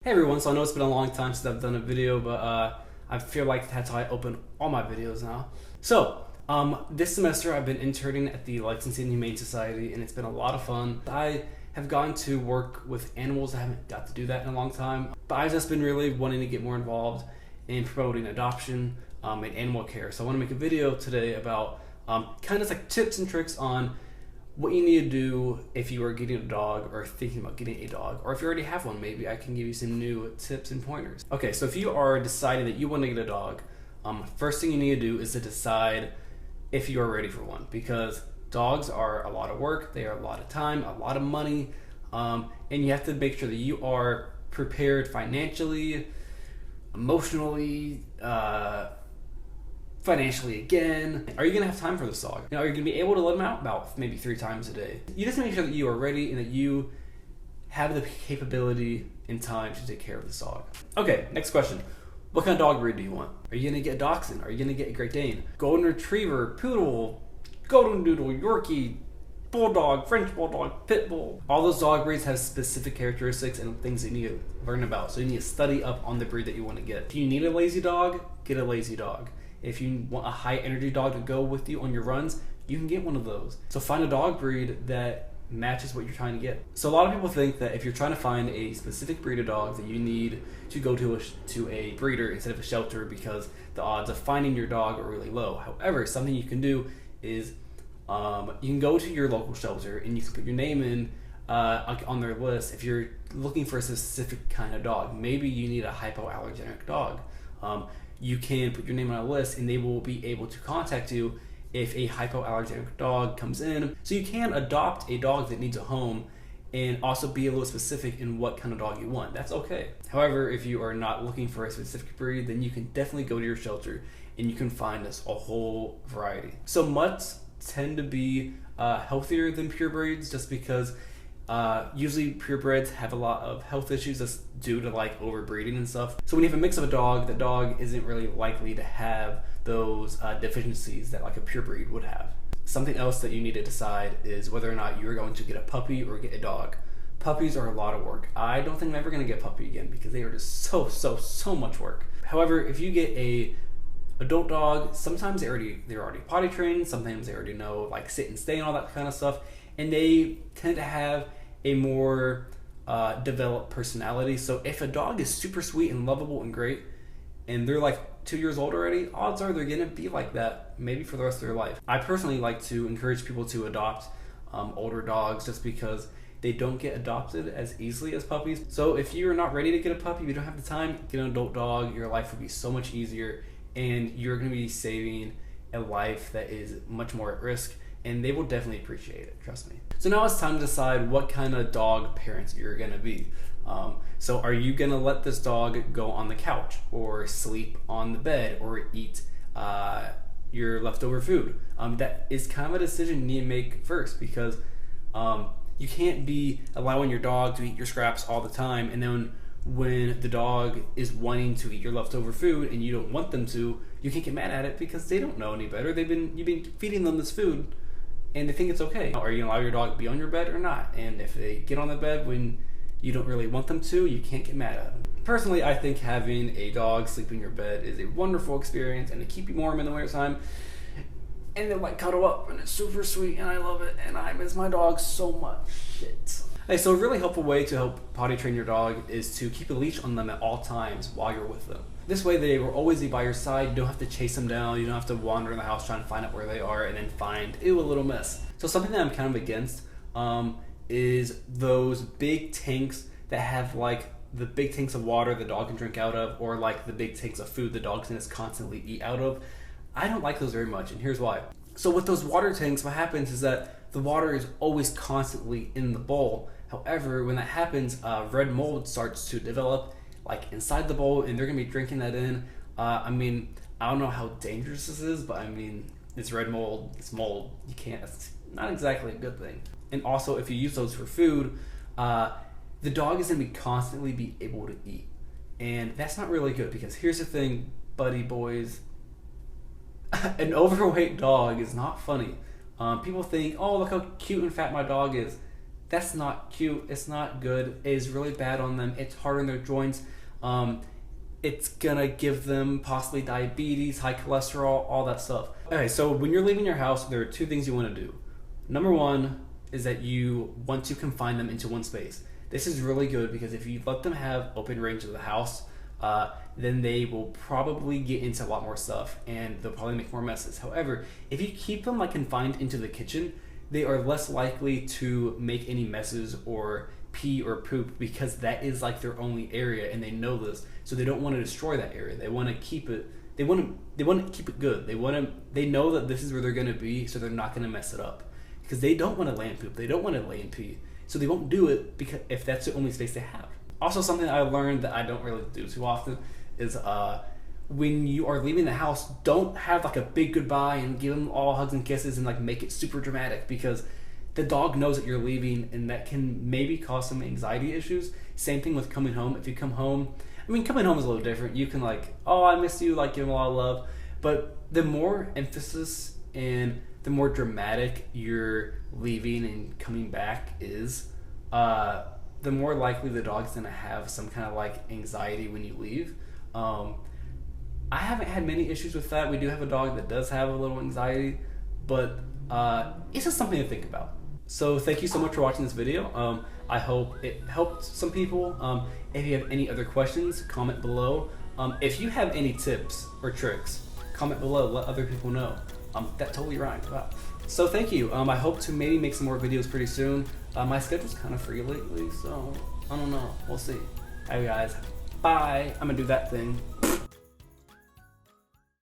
Hey everyone, so I know it's been a long time since I've done a video, but I feel like that's how I open all my videos now. So, this semester I've been interning at the Licensing and Humane Society, and it's been a lot of fun. I have gotten to work with animals. I haven't got to do that in a long time, but I've just been really wanting to get more involved in promoting adoption and animal care. So I want to make a video today about kind of like tips and tricks on what you need to do if you are getting a dog or thinking about getting a dog, or if you already have one, maybe I can give you some new tips and pointers. Okay, so if you are deciding that you want to get a dog, first thing you need to do is to decide if you are ready for one, because dogs are a lot of work, they are a lot of time, a lot of money, and you have to make sure that you are prepared financially, emotionally, financially again. Are you gonna have time for this dog? Are you gonna be able to let him out about maybe 3 times a day? You just make sure that you are ready and that you have the capability and time to take care of this dog. Okay, next question. What kind of dog breed do you want? Are you gonna get a Dachshund? Are you gonna get a Great Dane? Golden Retriever, Poodle, Golden Doodle, Yorkie, Bulldog, French Bulldog, Pit Bull. All those dog breeds have specific characteristics and things that you need to learn about. So you need to study up on the breed that you want to get. If you need a lazy dog, get a lazy dog. If you want a high energy dog to go with you on your runs, you can get one of those. So find a dog breed that matches what you're trying to get. So a lot of people think that if you're trying to find a specific breed of dog, that you need to go to a breeder instead of a shelter because the odds of finding your dog are really low. However, something you can do is you can go to your local shelter and you can put your name in on their list if you're looking for a specific kind of dog. Maybe you need a hypoallergenic dog. You can put your name on a list and they will be able to contact you if a hypoallergenic dog comes in. So you can adopt a dog that needs a home and also be a little specific in what kind of dog you want. That's okay. However, if you are not looking for a specific breed, then you can definitely go to your shelter and you can find us a whole variety. So mutts tend to be healthier than purebreds just because usually purebreds have a lot of health issues that's due to like overbreeding and stuff. So when you have a mix of a dog, the dog isn't really likely to have those deficiencies that like a purebred would have. Something else that you need to decide is whether or not you're going to get a puppy or get a dog. Puppies are a lot of work. I don't think I'm ever going to get a puppy again because they are just so much work. However, if you get a adult dog, sometimes they're already potty trained, sometimes they already know like sit and stay and all that kind of stuff, and they tend to have a more developed personality. So if a dog is super sweet and lovable and great and they're like 2 years old already, odds are they're gonna be like that maybe for the rest of their life. I personally like to encourage people to adopt older dogs just because they don't get adopted as easily as puppies. So if you're not ready to get a puppy, you don't have the time, get an adult dog. Your life will be so much easier and you're gonna be saving a life that is much more at risk, and they will definitely appreciate it, trust me. So now it's time to decide what kind of dog parents you're gonna be. So are you gonna let this dog go on the couch or sleep on the bed or eat your leftover food? That is kind of a decision you need to make first, because you can't be allowing your dog to eat your scraps all the time, and then when the dog is wanting to eat your leftover food and you don't want them to, you can't get mad at it because they don't know any better. You've been feeding them this food and they think it's okay. Are you gonna allow your dog to be on your bed or not? And if they get on the bed when you don't really want them to, you can't get mad at them. Personally, I think having a dog sleep in your bed is a wonderful experience and to keep you warm in the wintertime. And they like cuddle up and it's super sweet and I love it and I miss my dog so much. Shit. Hey, so a really helpful way to help potty train your dog is to keep a leash on them at all times while you're with them. This way they will always be by your side. You don't have to chase them down. You don't have to wander in the house trying to find out where they are and then find, ew, a little mess. So something that I'm kind of against is those big tanks that have like the big tanks of water the dog can drink out of, or like the big tanks of food the dog can just constantly eat out of. I don't like those very much, and here's why. So with those water tanks, what happens is that the water is always constantly in the bowl. However, when that happens, red mold starts to develop like inside the bowl and they're gonna be drinking that in. I mean, I don't know how dangerous this is, but I mean, it's red mold, it's mold. It's not exactly a good thing. And also, if you use those for food, the dog is gonna be constantly be able to eat. And that's not really good, because here's the thing, buddy boys, an overweight dog is not funny. People think, oh, look how cute and fat my dog is. That's not cute. It's not good. It is really bad on them. It's hard on their joints. It's gonna give them possibly diabetes, high cholesterol, all that stuff. Okay, so when you're leaving your house, there are two things you want to do. Number one is that you want to confine them into one space. This is really good because if you let them have open range of the house, then they will probably get into a lot more stuff and they'll probably make more messes. However, if you keep them like confined into the kitchen, they are less likely to make any messes or pee or poop because that is like their only area and they know this, so they don't want to destroy that area. They want to keep it. They want to keep it good. They know that this is where they're going to be, so they're not going to mess it up because they don't want to lay in poop. They don't want to lay in pee, so they won't do it because if that's the only space they have. Also, something I learned that I don't really do too often is when you are leaving the house, don't have like a big goodbye and give them all hugs and kisses and like make it super dramatic because the dog knows that you're leaving and that can maybe cause some anxiety issues. Same thing with coming home. If you come home, I mean, coming home is a little different. You can like, oh, I miss you, like give them a lot of love. But the more emphasis and the more dramatic your leaving and coming back is, the more likely the dog's gonna have some kind of like anxiety when you leave. I haven't had many issues with that. We do have a dog that does have a little anxiety, but it's just something to think about. So thank you so much for watching this video. I hope it helped some people. If you have any other questions, comment below. If you have any tips or tricks, comment below, let other people know. That totally rhymed, wow. So thank you. I hope to maybe make some more videos pretty soon. My schedule's kind of free lately, so I don't know, we'll see. Alright guys, bye. I'm gonna do that thing.